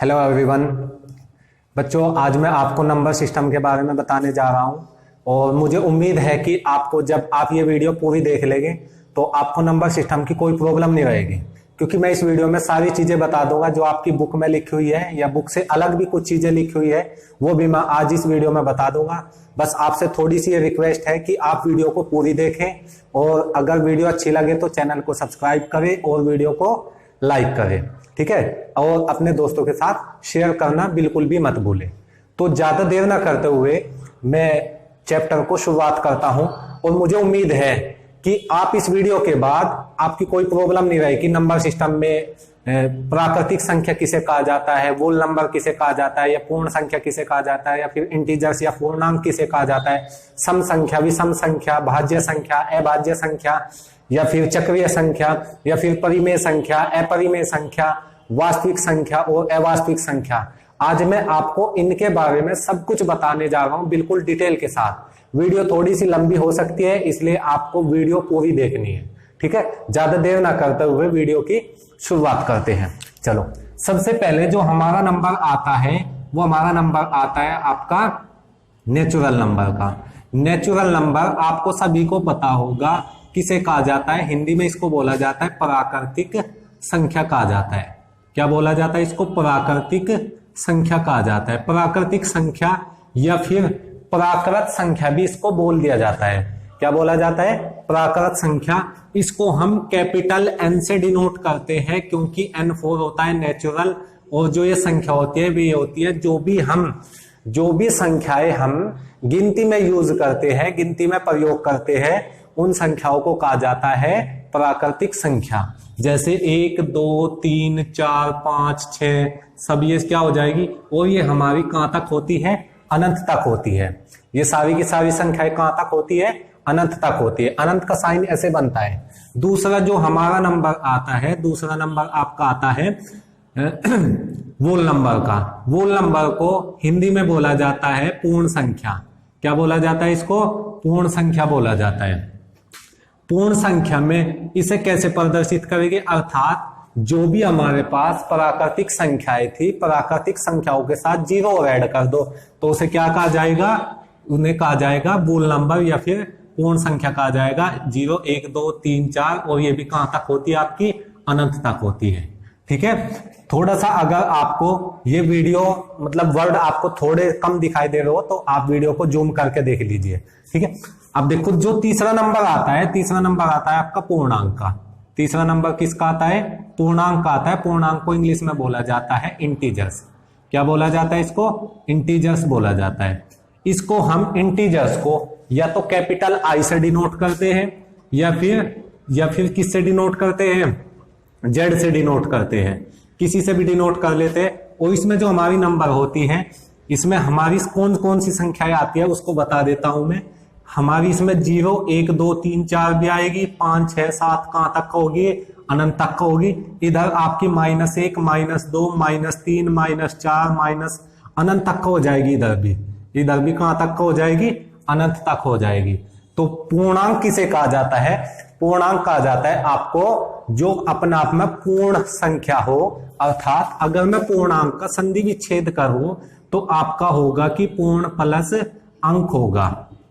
Hello everyone. बच्चों, आज मैं आपको नंबर सिस्टम के बारे में बताने जा रहा हूं और मुझे उम्मीद है कि आपको जब आप ये वीडियो पूरी देख लेंगे तो आपको नंबर सिस्टम की कोई प्रॉब्लम नहीं रहेगी, क्योंकि मैं इस वीडियो में सारी चीजें बता दूंगा जो आपकी बुक में लिखी हुई है या बुक से अलग भी कुछ चीजें लिखी हुई है, वो भी मैं आज इस वीडियो में बता दूंगा। बस आपसे थोड़ी सी रिक्वेस्ट है कि आप वीडियो को पूरी देखें और अगर वीडियो अच्छी लगे तो चैनल को सब्सक्राइब करें और वीडियो को लाइक करें, ठीक है। और अपने दोस्तों के साथ शेयर करना बिल्कुल भी मत भूलें। तो ज्यादा देर ना करते हुए मैं चैप्टर को शुरुआत करता हूं और मुझे उम्मीद है कि आप इस वीडियो के बाद आपकी कोई प्रॉब्लम नहीं रहेगी। नंबर सिस्टम में प्राकृतिक संख्या किसे कहा जाता है, वोल नंबर किसे कहा जाता है, या पूर्ण संख्या किसे कहा जाता है, या फिर इंटीजर्स या पूर्णांक किसे कहा जाता है, सम संख्या, विषम संख्या, भाज्य संख्या, अभाज्य संख्या, या फिर चक्रीय संख्या, या फिर परिमेय संख्या, अपरिमेय संख्या, वास्तविक संख्या और अवास्तविक संख्या। आज मैं आपको इनके बारे में सब कुछ बताने जा रहा हूं बिल्कुल डिटेल के साथ। वीडियो थोड़ी सी लंबी हो सकती है, इसलिए आपको वीडियो पूरी देखनी है, ठीक है। ज्यादा देर ना करते हुए वीडियो की शुरुआत करते हैं। चलो, सबसे पहले जो हमारा नंबर आता है वो हमारा नंबर आता है आपका नेचुरल नंबर का। नेचुरल नंबर आपको सभी को पता होगा किसे कहा जाता है। हिंदी में इसको बोला जाता है प्राकृतिक संख्या कहा जाता है। क्या बोला जाता है इसको? प्राकृतिक संख्या कहा जाता है। प्राकृतिक संख्या या फिर प्राकृत संख्या भी इसको बोल दिया जाता है। क्या बोला जाता है? प्राकृत संख्या। इसको हम कैपिटल एन से डिनोट करते हैं क्योंकि N4 होता है नेचुरल, और जो ये संख्या होती है वे होती है जो भी संख्याएं हम गिनती में यूज करते हैं, गिनती में प्रयोग करते हैं, उन संख्याओं को कहा जाता है प्राकृतिक संख्या। जैसे 1, 2, 3, 4, 5, 6 सब ये क्या हो जाएगी, और ये हमारी कहां तक होती है? अनंत तक होती है। ये सारी की सारी संख्याएं कहां तक होती है? अनंत तक होती है। अनंत का साइन ऐसे बनता है। दूसरा जो हमारा नंबर आता है, दूसरा नंबर आपका आता है वोल नंबर का। वोल नंबर को हिंदी में बोला जाता है पूर्ण संख्या। क्या बोला जाता है इसको? पूर्ण संख्या बोला जाता है। पूर्ण संख्या में इसे कैसे प्रदर्शित करेंगे? अर्थात जो भी हमारे पास प्राकृतिक संख्याएं थी, प्राकृतिक संख्याओं के साथ 0 ऐड कर दो तो उसे क्या कहा जाएगा? उन्हें कहा जाएगा वोल नंबर या फिर पूर्ण संख्या कहा जाएगा। 0, 1, 2, 3, 4 और ये भी कहां तक होती है? आपकी अनंत तक होती है, ठीक है। थोड़ा सा अगर आपको ये वीडियो मतलब वर्ड आपको थोड़े कम दिखाई दे रहे हो तो आप वीडियो को जूम करके देख लीजिए, ठीक है। अब देखो, जो तीसरा नंबर आता है, तीसरा नंबर आता है आपका पूर्णांक का। तीसरा नंबर किसका आता है? पूर्णांक का आता है। पूर्णांक को इंग्लिश में बोला जाता है इंटीजर्स। क्या बोला जाता है इसको? इंटीजर्स बोला जाता है। इसको हम इंटीजर्स को या तो कैपिटल आई से डिनोट करते हैं या फिर किससे डिनोट करते हैं? जेड से डिनोट करते हैं। किसी से भी डिनोट कर लेते हैं। और इसमें जो हमारी नंबर होती है, इसमें हमारी कौन कौन सी संख्याएं आती है उसको बता देता हूं मैं। हमारी इसमें 0, 1, 2, 3, 4 भी आएगी, 5, 6, 7 कहां तक होगी? अनंत तक होगी। इधर आपकी -1, -2, -3, -4 माइनस अनंत तक हो जाएगी। इधर भी कहां तक हो जाएगी? अनंत तक हो जाएगी। तो पूर्णांक किसे कहा जाता है? पूर्णांक कहा जाता है आपको जो अपने आप में पूर्ण संख्या हो। अर्थात अगर मैं पूर्णांक का संधि विच्छेद करूं तो आपका होगा कि पूर्ण प्लस अंक होगा।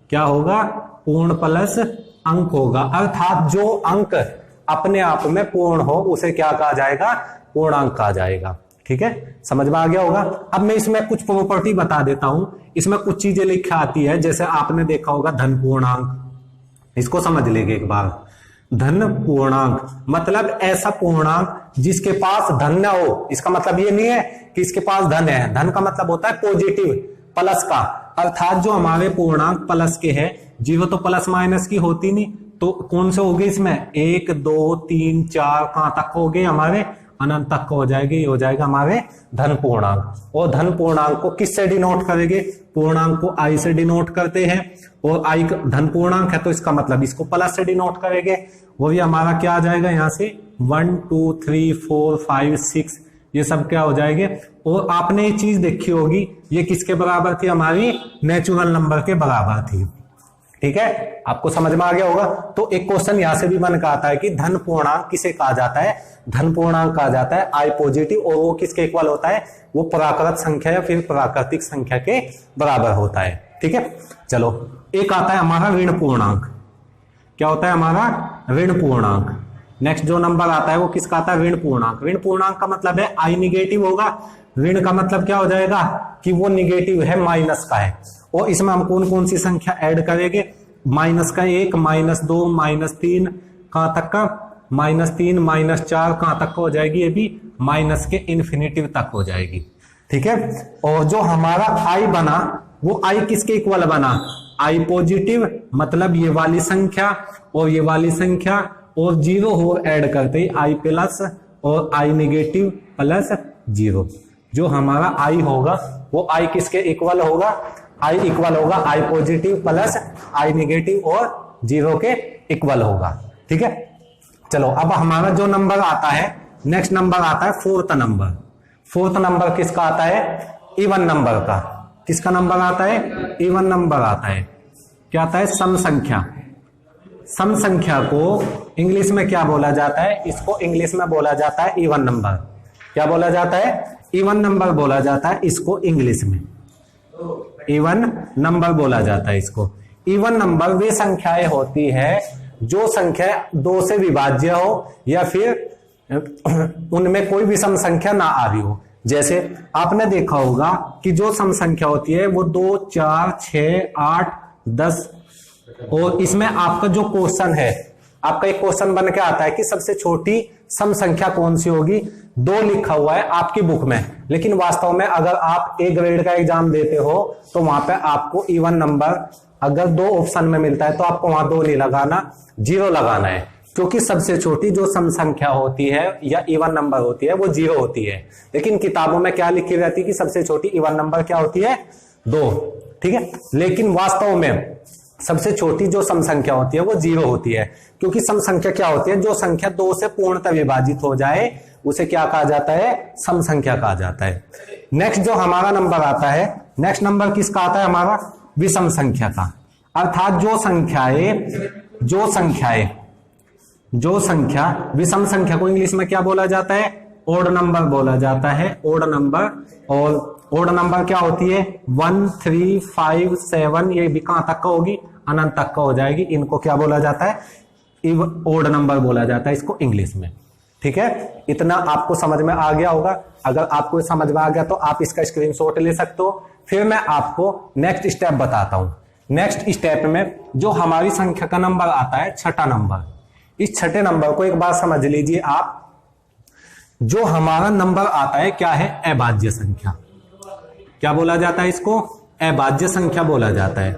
क्या होगा? पूर्ण प्लस अंक होगा। अर्थात जो अंक अपने आप में पूर्ण हो उसे क्या कहा जाएगा? पूर्णांक कहा जाएगा, ठीक है। समझ में आ गया होगा। अब मैं इसमें कुछ प्रॉपर्टी बता देता हूं। इसमें कुछ चीजें लिखी आती है, जैसे आपने देखा होगा धन पूर्णांक। इसको समझ लेंगे एक बार। धन पूर्णांक मतलब ऐसा पूर्णांक जिसके पास धन न हो। इसका मतलब ये नहीं है कि इसके पास धन है। धन का मतलब होता है पॉजिटिव, प्लस का। अर्थात जो हमारे पूर्णांक प्लस के हैं, 0 तो प्लस माइनस की होती नहीं, तो कौन से हो गए इसमें? 1, 2, 3, 4 कहां तक हो गए? हमारे अनंत तक हो जाएगी। ये हो जाएगा हमारे धन पूर्णांक। और धन पूर्णांक को किससे डिनोट करेंगे? पूर्णांक को आई से डिनोट करते हैं, और आई धन पूर्णांक है तो इसका मतलब इसको प्लस से डिनोट करेंगे। वो ये हमारा क्या आ जाएगा? यहां से 1, 2, 3, 4, 5, 6 ये सब क्या हो जाएंगे। और आपने ये चीज देखी होगी, ये किसके बराबर थी? हमारी नेचुरल नंबर के बराबर थी। ठीक है, आपको समझ में आ गया होगा। तो एक क्वेश्चन यहां से भी बन के आता है कि धन पूर्णांक किसे कहा जाता है, धन पूर्णांक कहा जाता है आई पॉजिटिव, और वो किसके इक्वल होता है, वो प्राकृत संख्या या फिर प्राकृतिक संख्या के बराबर होता है। ठीक है, चलो एक आता है हमारा ऋण पूर्णांक। क्या होता है हमारा ऋण पूर्णांक। नेक्स्ट जो नंबर आता है वो किसका आता है, ऋण पूर्णांक। ऋण पूर्णांक का मतलब है आई निगेटिव होगा, ऋण का मतलब क्या हो जाएगा कि वो निगेटिव है, माइनस का है। और इसमें हम कौन कौन सी संख्या ऐड करेंगे, माइनस का 1, -2, -3 कहां तक का, -3, -4 कहां तक का हो जाएगी, ये भी माइनस के इन्फिनिटिव तक हो जाएगी। ठीक है, और जो हमारा आई बना वो आई किसके इक्वल बना, आई पॉजिटिव, मतलब ये वाली संख्या और ये वाली संख्या और 0 और ऐड करते ही आई प्लस और आई नेगेटिव प्लस 0। जो हमारा आई होगा वो आई किसके इक्वल होगा, आई इक्वल होगा आई पॉजिटिव प्लस आई नेगेटिव और 0 के इक्वल होगा। ठीक है, चलो अब हमारा जो नंबर आता है, नेक्स्ट नंबर आता है फोर्थ नंबर। फोर्थ नंबर किसका आता है, इवन नंबर का। किसका नंबर आता है, इवन नंबर आता है। क्या आता है, सम संख्या। सम संख्या को इंग्लिश में क्या बोला जाता है, इसको इंग्लिश में बोला जाता है इवन नंबर। क्या बोला जाता है, इवन नंबर बोला जाता है इसको इंग्लिश में, इवन नंबर बोला जाता है इसको। इवन नंबर वे संख्याएं होती है जो संख्या 2 से विभाज्य हो या फिर उनमें कोई विषम संख्या ना आ रही हो। जैसे आपने देखा होगा कि जो सम संख्या होती है वो 2, 4, 6, 8, 10, और इसमें आपका जो क्वेश्चन है, आपका एक क्वेश्चन बन के आता है कि सबसे छोटी सम संख्या कौन सी होगी। 2 लिखा हुआ है आपकी बुक में, लेकिन वास्तव में अगर आप ए ग्रेड का एग्जाम देते हो तो वहां पे आपको इवन नंबर अगर 2 ऑप्शन में मिलता है तो आपको वहां 2 नहीं लगाना, 0 लगाना है, क्योंकि सबसे छोटी जो सम संख्या होती है या इवन नंबर होती है वो 0 होती है। लेकिन किताबों में क्या लिखी रहती है कि सबसे छोटी इवन नंबर क्या होती है, 2। ठीक है, लेकिन वास्तव में सबसे छोटी जो सम संख्या होती है वो 0 होती है, क्योंकि सम संख्या क्या होती है, जो संख्या 2 से पूर्णतः विभाजित हो जाए उसे क्या कहा जाता है, सम संख्या कहा जाता है। नेक्स्ट जो हमारा नंबर आता है, नेक्स्ट नंबर किसका आता है हमारा, विषम संख्या का। अर्थात जो संख्या विषम संख्या को इंग्लिश में क्या बोला जाता है, ओड नंबर बोला जाता है, ओड नंबर। और ओड नंबर क्या होती है, 1, 3, 5, 7, ये भी कहां तक का होगी, अनंत तक का हो जाएगी। इनको क्या बोला जाता है, ओड नंबर बोला जाता है इसको इंग्लिश में। ठीक है, इतना आपको समझ में आ गया होगा। अगर आपको समझ में आ गया तो आप इसका स्क्रीनशॉट ले सकते हो। फिर मैं आपको नेक्स्ट स्टेप बताता हूं। नेक्स्ट स्टेप में जो हमारी संख्या का नंबर आता है, छठा नंबर, इस छठे नंबर को एक बार समझ लीजिए आप। जो हमारा नंबर आता है क्या है, अभाज्य संख्या। क्या बोला जाता है इसको, अभाज्य संख्या बोला जाता है,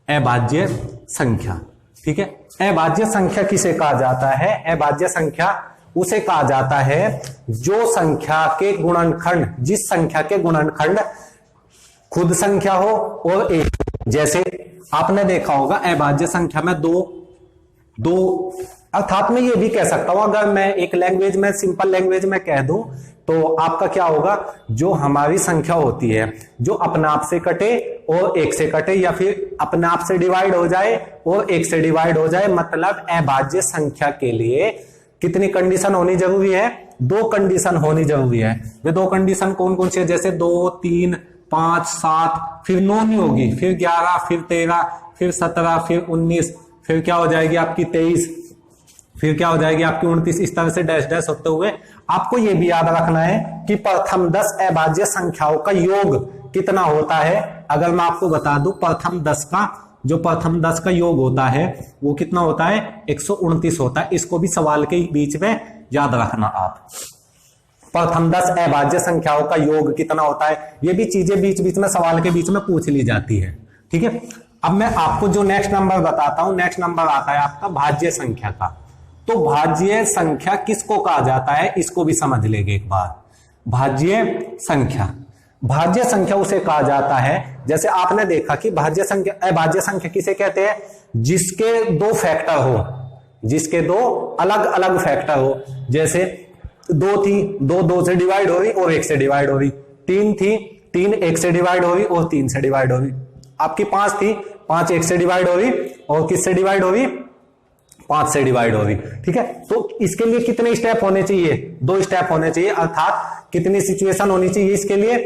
अभाज्य संख्या। ठीक है, अभाज्य संख्या किसे कहा जाता है, अभाज्य संख्या उसे कहा जाता है जो संख्या के गुणनखंड, जिस संख्या के गुणनखंड खुद संख्या हो और एक। जैसे आपने देखा होगा अभाज्य संख्या में दो, अर्थात मैं ये भी कह सकता हूं, अगर मैं एक लैंग्वेज में, सिंपल लैंग्वेज में कह दूं तो आपका क्या होगा, जो हमारी संख्या होती है जो अपने आप से कटे और 1 से कटे, या फिर अपने आप से डिवाइड हो जाए और 1 से डिवाइड हो जाए, मतलब अभाज्य संख्या के लिए कितनी कंडीशन होनी जरूरी है, 2 कंडीशन होनी जरूरी है। वे 2 कंडीशन कौन कौन सी है, जैसे 2, 3, 5, 7, फिर 9 नहीं होगी, फिर 11, फिर 13, फिर 17, फिर 19, फिर क्या हो जाएगी आपकी 23, फिर क्या हो जाएगी आपकी 29। इस तरह से डैश डैश होते हुए आपको यह भी याद रखना है कि प्रथम 10 अभाज्य संख्याओं का योग कितना होता है। अगर मैं आपको बता दूं, प्रथम 10 का योग होता है वो कितना होता है, 129 होता है। इसको भी सवाल के बीच में याद रखना आप, प्रथम 10 अभाज्य संख्याओं का योग कितना होता है। ये भी चीजें बीच बीच में सवाल के बीच में पूछ ली जाती है। ठीक है, अब मैं आपको जो नेक्स्ट नंबर बताता हूं, नेक्स्ट नंबर आता है आपका भाज्य संख्या का। तो भाज्य संख्या किसको कहा जाता है, इसको भी समझ लेंगे एक बार। भाज्य संख्या उसे कहा जाता है, जैसे आपने देखा कि भाज्य संख्या, अभाज्य संख्या किसे कहते हैं, जिसके 2 फैक्टर हो, जिसके 2 अलग अलग फैक्टर हो। जैसे 2 थी, 2 से डिवाइड हो रही और 1 से डिवाइड हो रही। 3 थी, 3 1 से डिवाइड हो रही और 3 से डिवाइड हो रही। आपकी 5 थी, 5 1 से डिवाइड हो रही और किससे डिवाइड हो रही, 5 से डिवाइड हो रही। ठीक है, तो इसके लिए कितने स्टेप होने चाहिए, 2 स्टेप होने चाहिए, अर्थात कितनी सिचुएशन होनी चाहिए इसके लिए,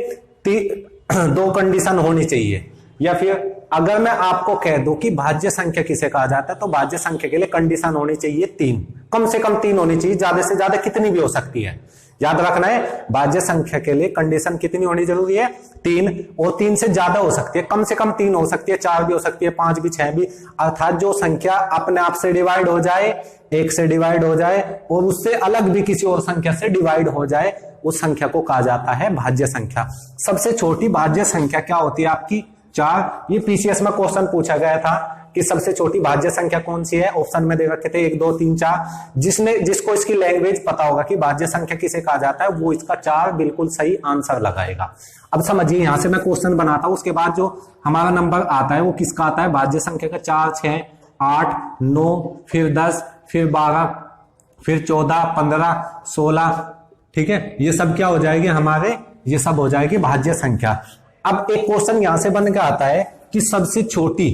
2 कंडीशन होनी चाहिए। या फिर अगर मैं आपको कह दूं कि भाज्य संख्या किसे कहा जाता है, तो भाज्य संख्या के लिए कंडीशन होनी चाहिए 3, कम से कम 3 होनी चाहिए, ज्यादा से ज्यादा कितनी भी हो सकती है। याद रखना है, भाज्य संख्या के लिए कंडीशन कितनी होनी जरूरी है, 3, और 3 से ज्यादा हो सकती है, कम से कम 3 हो सकती है, 4 भी हो सकती है, 5 भी, 6 भी, अर्थात जो संख्या अपने आप से डिवाइड हो जाए, 1 से डिवाइड हो जाए और उससे अलग भी किसी और संख्या से डिवाइड हो जाए, उस संख्या को कहा जाता है भाज्य संख्या। सबसे छोटी भाज्य संख्या क्या होती है आपकी, 4। ये पीसीएस में क्वेश्चन पूछा गया था कि सबसे छोटी भाज्य संख्या कौन सी है, ऑप्शन में दे रखे थे 1 2 3 4। जिसको इसकी लैंग्वेज पता होगा कि भाज्य संख्या किसे कहा जाता है, वो इसका 4 बिल्कुल सही आंसर लगाएगा। अब समझिए, यहां से मैं क्वेश्चन बनाता हूं, उसके बाद जो हमारा नंबर आता है वो किसका आता है, भाज्य संख्या का। 4 6 8 9 फिर 10 फिर 12 फिर 14 15 16। ठीक है, ये सब क्या हो जाएगी हमारे, ये सब हो जाएगी भाज्य संख्या। अब एक क्वेश्चन यहां से बन के आता है कि सबसे छोटी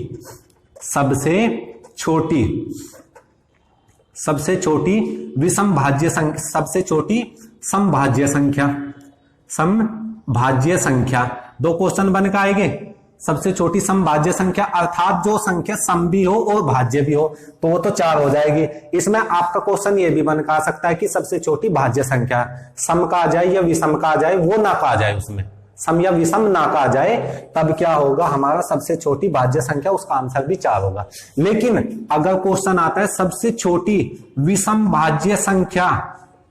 विषम भाज्य संख्या, सबसे छोटी समभाज्य संख्या 2 क्वेश्चन बन के आएंगे। सबसे छोटी समभाज्य संख्या अर्थात जो संख्या सम भी हो और भाज्य भी हो, तो वो तो 4 हो जाएगी। इसमें आपका क्वेश्चन ये भी बन के आ सकता है कि सबसे छोटी भाज्य संख्या सम का आ जाए या विषम का आ जाए, वो ना कहा जाए, उसमें सम या विषम ना कहा जाए, तब क्या होगा हमारा सबसे छोटी भाज्य संख्या, उसका आंसर भी 4 होगा। लेकिन अगर क्वेश्चन आता है सबसे छोटी विषम भाज्य संख्या,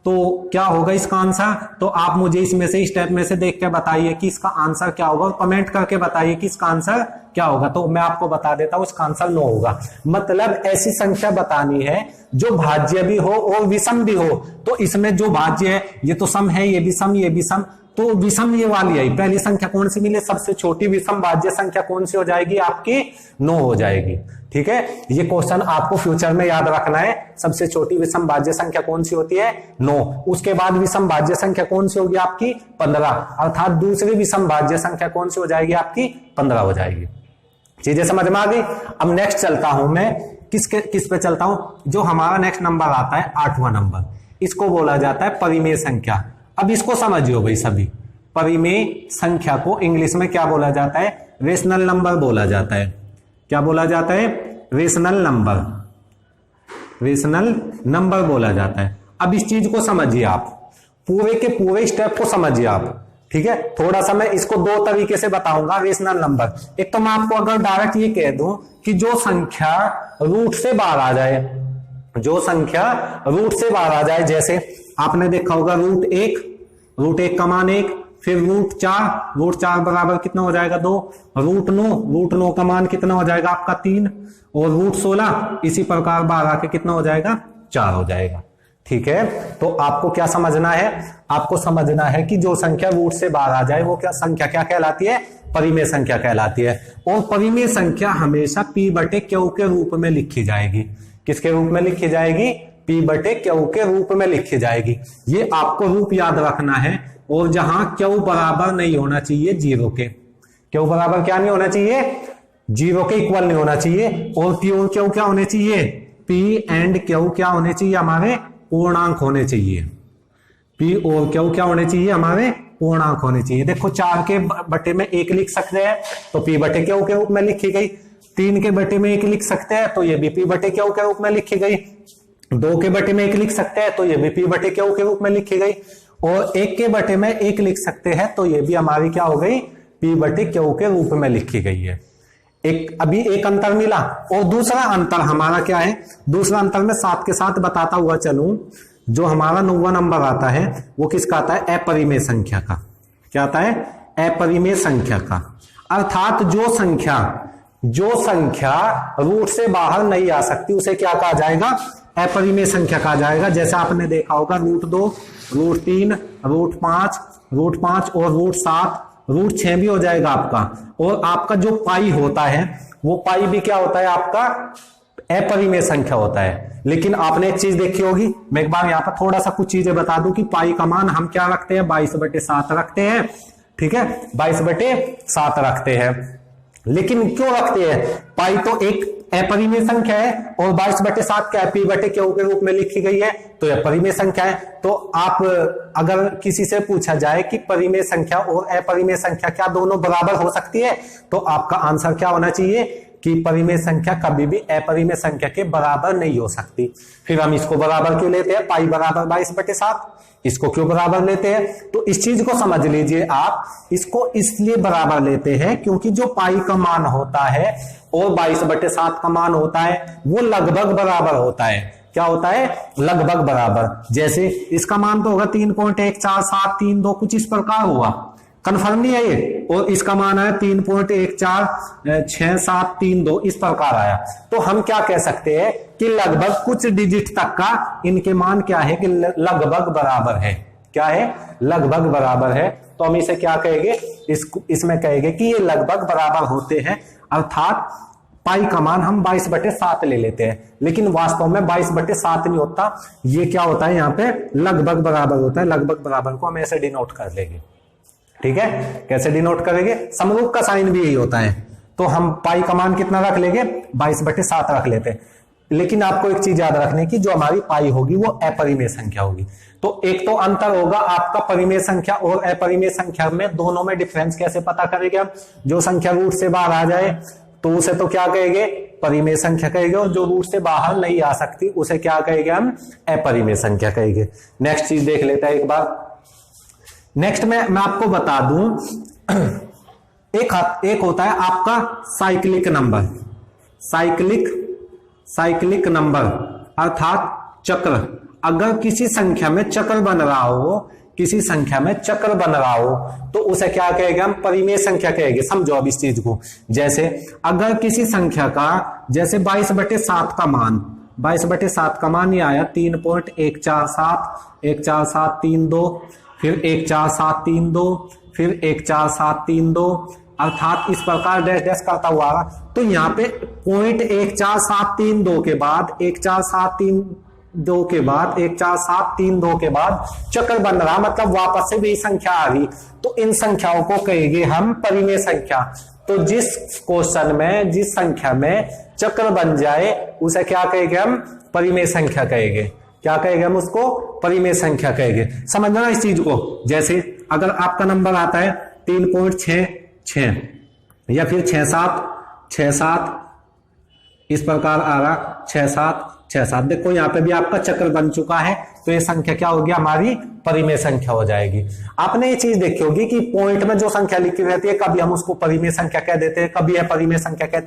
तो क्या होगा इसका आंसर, तो आप मुझे इसमें से स्टेप में से देख के बताइए कि इसका आंसर क्या होगा, और कमेंट करके बताइए कि इसका आंसर क्या होगा। तो मैं आपको बता देता हूं, इसका आंसर 9 होगा। मतलब ऐसी संख्या बतानी है जो भाज्य भी हो और विषम भी हो। तो इसमें जो भाज्य है, ये तो सम है, ये भी सम, ये भी सम, तो विषम ये वाली है। पहली संख्या कौन सी मिली, सबसे छोटी विषम भाज्य संख्या कौन सी हो जाएगी आपकी, 9 हो जाएगी। ठीक है, ये क्वेश्चन आपको फ्यूचर में याद रखना है। सबसे छोटी विषम भाज्य संख्या कौन सी होती है, 9। उसके बाद विषम भाज्य संख्या कौन सी होगी आपकी, 15, अर्थात दूसरी विषम भाज्य संख्या कौन सी हो जाएगी आपकी, 15 हो जाएगी। चीजें समझ में आ गई। अब नेक्स्ट चलता हूं मैं, किस पे चलता हूं, जो हमारा नेक्स्ट नंबर आता है 8वां नंबर, इसको बोला जाता है परिमेय संख्या। अब इसको समझियो भाई सभी, परिमेय संख्या को इंग्लिश में क्या बोला जाता है, रेशनल नंबर बोला जाता है। क्या बोला जाता है, रेशनल नंबर बोला जाता है। अब इस चीज को समझिए आप, पूरे के पूरे स्टेप को समझिए आप। ठीक है, थोड़ा सा मैं इसको 2 तरीके से बताऊंगा रेशनल नंबर। एक तो मैं आपको अगर डायरेक्ट ये कह दूं कि जो संख्या रूट से बाहर आ जाए, जो संख्या रूट से बाहर आ जाए, जैसे आपने देखा होगा रूट एक का मान 1, फिर रूट 4 बराबर कितना हो जाएगा 2, रूट 9 का मान कितना हो जाएगा आपका 3, और रूट 16 इसी प्रकार बाहर आके कितना हो जाएगा 4 हो जाएगा। ठीक है, तो आपको क्या समझना है, आपको समझना है कि जो संख्या रूट से बाहर आ जाए वो क्या संख्या क्या कहलाती है, परिमेय संख्या कहलाती है। और परिमेय संख्या हमेशा p/q के रूप में लिखी जाएगी। किसके रूप में लिखी जाएगी, p/q के रूप में लिखी जाएगी। ये आपको रूप याद रखना है। और जहां q बराबर नहीं होना चाहिए 0 के, q बराबर क्या नहीं होना चाहिए, 0 के इक्वल नहीं होना चाहिए। और p और q क्या होने चाहिए, p एंड q क्या होने चाहिए, हमारे पूर्णांक होने चाहिए। p और q क्या होने चाहिए, हमारे पूर्णांक होने चाहिए। देखो 4 के बटे में 1 लिख सकते हैं तो p/q के रूप में लिखी गई, 3 के बटे में 1 लिख सकते हैं तो ये भी p/q के रूप में लिखी गई, 2 के बटे में 1 लिख सकते हैं तो ये भी p/q के रूप में लिखी गई, और 1 के बटे में 1 लिख सकते हैं तो ये भी हमारी क्या हो गई, p/q के रूप में लिखी गई है। अभी एक अंतर मिला। और दूसरा अंतर हमारा क्या है, दूसरा अंतर मैं साथ के साथ बताता हुआ चलूं। जो हमारा 9वां नंबर आता है वो किसका आता है, अपरिमेय संख्या का। क्या आता है, अपरिमेय संख्या का। अर्थात जो संख्या रूट से बाहर नहीं आ सकती उसे क्या कहा जाएगा, अपरिमेय संख्या कहा जाएगा। जैसे आपने देखा होगा रूट 2, रूट 3, रूट 5 और रूट 7, रूट 6 भी हो जाएगा आपका। और आपका जो पाई होता है वो पाई भी क्या होता है आपका, अपरिमेय संख्या होता है। लेकिन आपने एक चीज देखी होगी, मैं एक बार यहाँ पर थोड़ा सा कुछ चीजें बता दूं कि पाई का मान हम क्या रखते हैं, 22/7 रखते हैं। ठीक है, 22/7 रखते हैं। लेकिन क्यों रखते हैं? पाई तो एक अपरिमेय संख्या है और 22/7 क्या है? P/Q के रूप में लिखी गई है, तो यह परिमेय संख्या है। तो आप अगर किसी से पूछा जाए कि परिमेय संख्या और अपरिमेय संख्या क्या दोनों बराबर हो सकती है, तो आपका आंसर क्या होना चाहिए कि परिमेय संख्या कभी भी अपरिमेय संख्या के बराबर नहीं हो सकती। फिर हम इसको बराबर क्यों लेते हैं? पाई बराबर 22/7, इसको क्यों बराबर लेते हैं? तो इस चीज को समझ लीजिए आप, इसको इसलिए बराबर लेते हैं क्योंकि जो पाई का मान होता है और 22/7 का मान होता है वो लगभग बराबर होता है। क्या होता है? लगभग बराबर। जैसे इसका मान तो होगा 3.14732 कुछ इस प्रकार हुआ, कंफर्म नहीं है ये, और इसका मान है 3.1466732 इस प्रकार आया। तो हम क्या कह सकते हैं कि लगभग कुछ डिजिट तक का इनके मान क्या है कि लगभग बराबर है। क्या है? लगभग बराबर है। तो हम इसे क्या कहेंगे? इसमें कहेंगे कि ये लगभग बराबर होते हैं, अर्थात पाई का मान हम 22/7 ले लेते हैं, लेकिन वास्तव में 22/7 नहीं होता, ये क्या होता है यहाँ पे? लगभग बराबर होता है। लगभग बराबर को हम ऐसे डिनोट कर लेंगे, ठीक है? कैसे डिनोट करेंगे? समरूप का साइन भी यही होता है। तो हम पाई का मान कितना रख लेंगे? 22/7 रख लेते हैं। लेकिन आपको एक चीज याद रखने की, जो हमारी पाई होगी वो अपरिमेय संख्या होगी। तो एक तो अंतर होगा आपका परिमेय संख्या और अपरिमेय संख्या में, दोनों में डिफरेंस कैसे पता करेंगे हम? जो संख्या रूट से बाहर आ जाए तो उसे तो क्या कहेंगे? परिमेय संख्या कहेंगे, और जो रूट से बाहर नहीं आ सकती उसे क्या कहेंगे हम? अपरिमेय संख्या कहेंगे। नेक्स्ट चीज देख लेते हैं एक बार। नेक्स्ट में मैं आपको बता दूं, एक होता है आपका साइक्लिक नंबर। साइक्लिक नंबर अर्थात चक्र। अगर किसी संख्या में चक्र बन रहा हो, किसी संख्या में चक्र बन रहा हो, तो उसे क्या कहेंगे हम? परिमेय संख्या कहेंगे। समझो अब इस चीज को। जैसे अगर किसी संख्या का, जैसे 22/7 का मान, 22/7 का मान ये आया 3.14714714732, फिर 14732, फिर 14732, अर्थात इस प्रकार डैश डैश करता हुआ। तो यहाँ पे 0.14732 के बाद 14732 के बाद 14732 के बाद चक्र बन रहा, मतलब वापस से भी संख्या आ रही, तो इन संख्याओं को कहेंगे हम परिमेय संख्या। तो जिस क्वेश्चन में, जिस संख्या में चक्र बन जाए उसे क्या कहेंगे हम? परिमेय संख्या कहेंगे। क्या कहेंगे हम उसको? परिमेय संख्या कहेंगे। समझना इस चीज को। जैसे अगर आपका नंबर आता है 3.66 या फिर 6767 इस प्रकार आ रहा 6767, देखो यहाँ पे भी आपका चक्र बन चुका है, तो ये संख्या क्या होगी? हमारी परिमेय संख्या हो जाएगी। आपने ये चीज देखी होगी कि पॉइंट में जो संख्या लिखी रहती है, कभी हम उसको परिमेय संख्या कह देते हैं, कभी अपरिमेय संख्या कह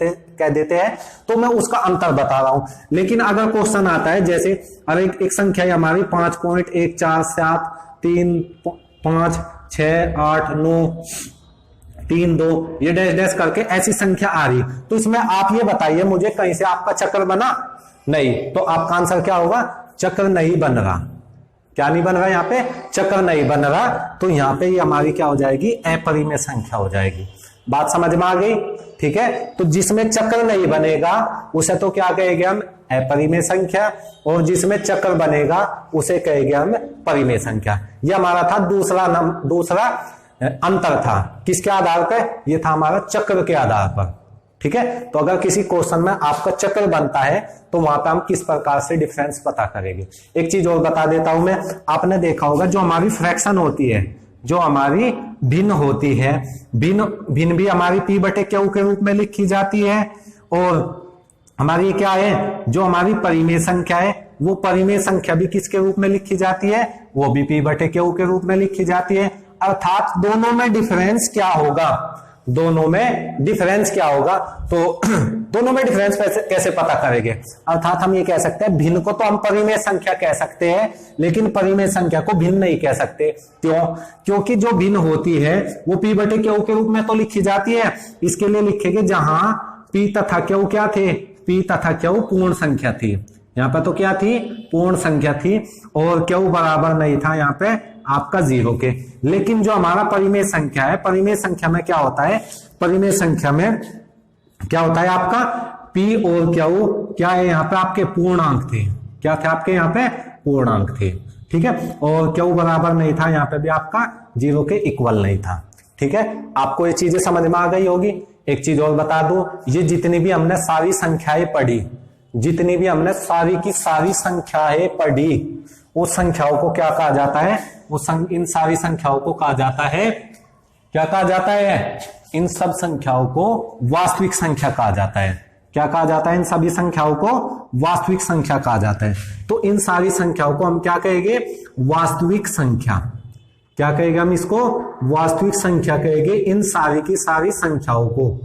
देते हैं। तो मैं उसका अंतर बता रहा हूं। लेकिन अगर क्वेश्चन आता है जैसे, अरे एक संख्या है हमारी 5.14735689332, ये डैश डैश करके ऐसी संख्या आ रही, तो इसमें आप ये बताइए मुझे, कहीं से आपका चक्र बना? नहीं। तो आपका आंसर क्या होगा? चक्र नहीं बन रहा। क्या नहीं बन रहा? यहाँ पे चक्र नहीं बन रहा, तो यहाँ पे ये हमारी क्या हो जाएगी? अपरिमेय संख्या हो जाएगी। बात समझ में आ गई? ठीक है। तो जिसमें चक्र नहीं बनेगा उसे तो क्या कहेंगे हम? अपरिमेय संख्या, और जिसमें चक्र बनेगा उसे कहेंगे हम परिमेय संख्या। ये हमारा था दूसरा अंतर था। किसके आधार पर? ये था हमारा चक्र के आधार पर। ठीक है। तो अगर किसी क्वेश्चन में आपका चक्र बनता है तो वहां पे हम किस प्रकार से डिफरेंस पता करेंगे। एक चीज और बता देता हूं मैं, आपने देखा होगा जो हमारी फ्रैक्शन होती है, जो हमारी भिन्न होती है, भिन्न भी हमारी P/Q के रूप में लिखी जाती है, और हमारी क्या है, जो हमारी परिमेय संख्या है वो परिमेय संख्या भी किसके रूप में लिखी जाती है? वो भी P/Q के रूप में लिखी जाती है। अर्थात दोनों में डिफरेंस क्या होगा? दोनों में डिफरेंस क्या होगा? तो दोनों में डिफरेंस कैसे पता करेंगे? अर्थात हम ये कह सकते हैं, भिन्न को तो हम परिमेय संख्या कह सकते हैं, लेकिन परिमेय संख्या को भिन्न नहीं कह सकते। क्यों? क्योंकि जो भिन्न होती है वो P/Q के रूप में तो लिखी जाती है। इसके लिए लिखेंगे जहां P तथा Q क्या थे? P तथा Q पूर्ण संख्या थी। यहाँ पे तो क्या थी? पूर्ण संख्या थी, और Q बराबर नहीं था यहाँ पे आपका 0 के। लेकिन जो हमारा परिमेय संख्या है, परिमेय संख्या में क्या होता है? परिमेय संख्या में क्या होता है आपका? P और Q क्या है? यहाँ पे आपके पूर्णांक थे। क्या थे आपके? यहाँ पे पूर्णांक थे। ठीक है। और Q बराबर नहीं था, यहाँ पे भी आपका 0 के इक्वल नहीं था। ठीक है। आपको ये चीजें समझ में आ गई होगी। एक चीज और बता दूं, ये जितनी भी हमने सारी संख्याएं पढ़ी, जितनी भी हमने सारी की सारी संख्याएं पढ़ी, उस संख्याओं को क्या कहा जाता है, इन सारी संख्याओं को कहा जाता है, क्या कहा जाता है, इन सब संख्याओं को वास्तविक संख्या कहा जाता है। क्या कहा जाता है, इन सभी संख्याओं को वास्तविक संख्या कहा जाता है। तो इन सारी संख्याओं को हम क्या कहेंगे, वास्तविक संख्या। क्या कहेंगे हम इसको, वास्तविक संख्या कहेंगे इन सारी की सारी संख्याओं को।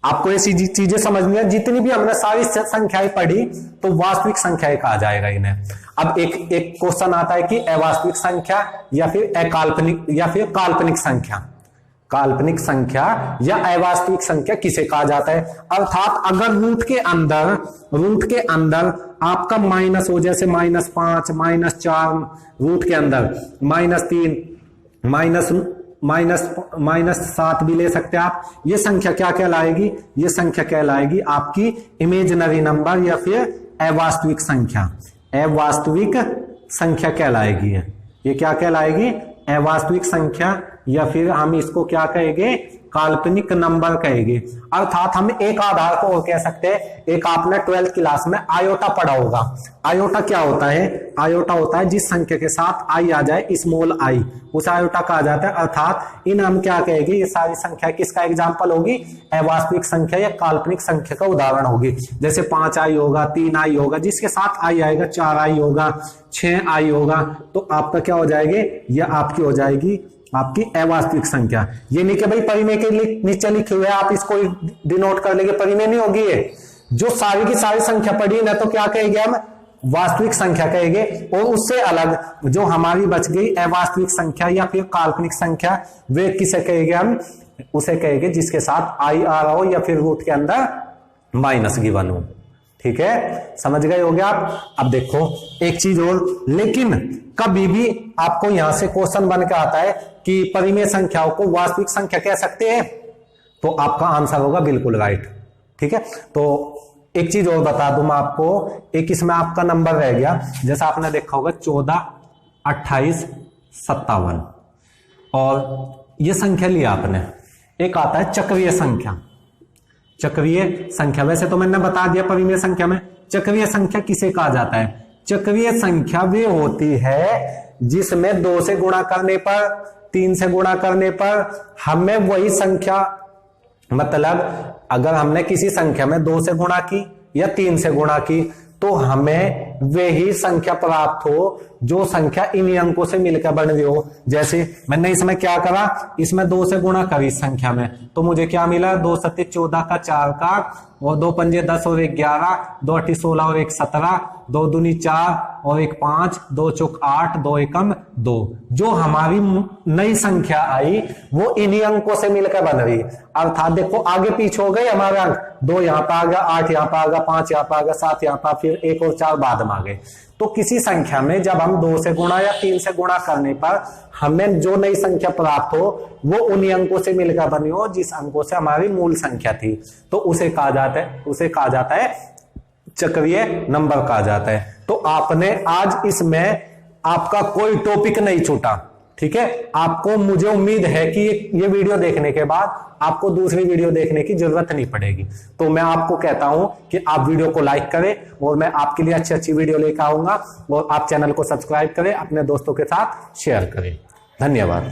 आपको ऐसी चीजें समझनी है, जितनी भी हमने सारी संख्याएं पढ़ी तो वास्तविक संख्याएं कहा जाएगा इन्हें। अब एक क्वेश्चन आता है कि अवास्तविक संख्या या फिर अकाल्पनिक या फिर काल्पनिक संख्या, काल्पनिक संख्या या अवास्तविक संख्या किसे कहा जाता है। अर्थात अगर रूट के अंदर आपका माइनस हो, जैसे -5, -4, रूट के अंदर -3, -7 भी ले सकते हैं आप। ये संख्या क्या कहलाएगी, ये संख्या कहलाएगी आपकी इमेजिनरी नंबर या फिर अवास्तविक संख्या। अवास्तविक संख्या कहलाएगी ये क्या कहलाएगी, अवास्तविक संख्या, या फिर हम इसको क्या कहेंगे, काल्पनिक नंबर कहेंगे। अर्थात हम एक आधार को और कह सकते हैं, एक आपने 12th क्लास में आयोटा पढ़ा होगा। आयोटा क्या होता है, आयोटा होता है जिस संख्या के साथ आई आ जाए, स्मॉल आई, उस आयोटा कहा जाता है। अर्थात इन हम क्या कहेंगे, ये सारी संख्या किसका एग्जाम्पल होगी, अवास्तविक संख्या या काल्पनिक संख्या का उदाहरण होगी। जैसे 5 आई होगा, 3 आई होगा, जिसके साथ आई आएगा, 4 आई होगा, 6 आई होगा, तो आपका क्या हो जाएगी, यह आपकी हो जाएगी आपकी अवास्तविक संख्या। ये नहीं कि भाई परिमेय के नीचे लिखे हुए आप इसको डिनोट कर लेंगे, परिमेय नहीं होगी ये। जो सारी की सारी संख्या पढ़ी ना, तो क्या कहेंगे हम, वास्तविक संख्या कहेंगे। और उससे अलग जो हमारी बच गई अवास्तविक संख्या या फिर काल्पनिक संख्या, वे किसे कहेंगे हम, उसे कहेंगे जिसके साथ आई आ रहा हो या फिर रूट के अंदर माइनस गिवन हो। ठीक है, समझ गए होंगे आप। अब देखो एक चीज और, लेकिन कभी भी आपको यहां से क्वेश्चन बन के आता है कि परिमेय संख्याओं को वास्तविक संख्या कह सकते हैं, तो आपका आंसर होगा बिल्कुल राइट। ठीक है, तो एक चीज और बता दूं मैं आपको, एक इसमें आपका नंबर रह गया, जैसा आपने देखा होगा 14, 28, 57, और ये संख्या लिया आपने। एक आता है चक्रीय संख्या। चक्रीय संख्या, वैसे तो मैंने बता दिया परिमेय संख्या में, चक्रीय संख्या किसे कहा जाता है। चक्रीय संख्या वे होती है जिसमें 2 से गुणा करने पर, 3 से गुणा करने पर हमें वही संख्या, मतलब अगर हमने किसी संख्या में 2 से गुणा की या 3 से गुणा की, तो हमें वही संख्या प्राप्त हो जो संख्या इन्हीं अंकों से मिलकर बन रही हो। जैसे मैंने इसमें क्या करा, इसमें 2 से गुणा करी इस संख्या में, तो मुझे क्या मिला, 2 सत्ते 14 का 4 का, और 2 पंजे 10 और 1 11, 2 अठी 16 और 1 17, 2 दूनी 4 और 1 5, 2 चौक 8, 2 एकम 2। जो हमारी नई संख्या आई वो इन्हीं अंकों से मिलकर बन रही। अर्थात देखो आगे पीछे हो गए हमारे अंक, 2 यहाँ पर आ गया, 8 यहाँ पर आ गया, 5 यहाँ पर आ गया, 7 यहाँ पर, फिर 1 और 4 बाद में आ गए। तो किसी संख्या में जब हम 2 से गुणा या 3 से गुणा करने पर हमें जो नई संख्या प्राप्त हो वो उन्हीं अंकों से मिलकर बनी हो जिस अंकों से हमारी मूल संख्या थी, तो उसे कहा जाता है चक्रीय नंबर कहा जाता है। तो आपने आज इसमें आपका कोई टॉपिक नहीं छूटा। ठीक है, आपको, मुझे उम्मीद है कि ये वीडियो देखने के बाद आपको दूसरी वीडियो देखने की जरूरत नहीं पड़ेगी। तो मैं आपको कहता हूं कि आप वीडियो को लाइक करें, और मैं आपके लिए अच्छी अच्छी वीडियो लेकर आऊंगा, और आप चैनल को सब्सक्राइब करें, अपने दोस्तों के साथ शेयर करें। धन्यवाद।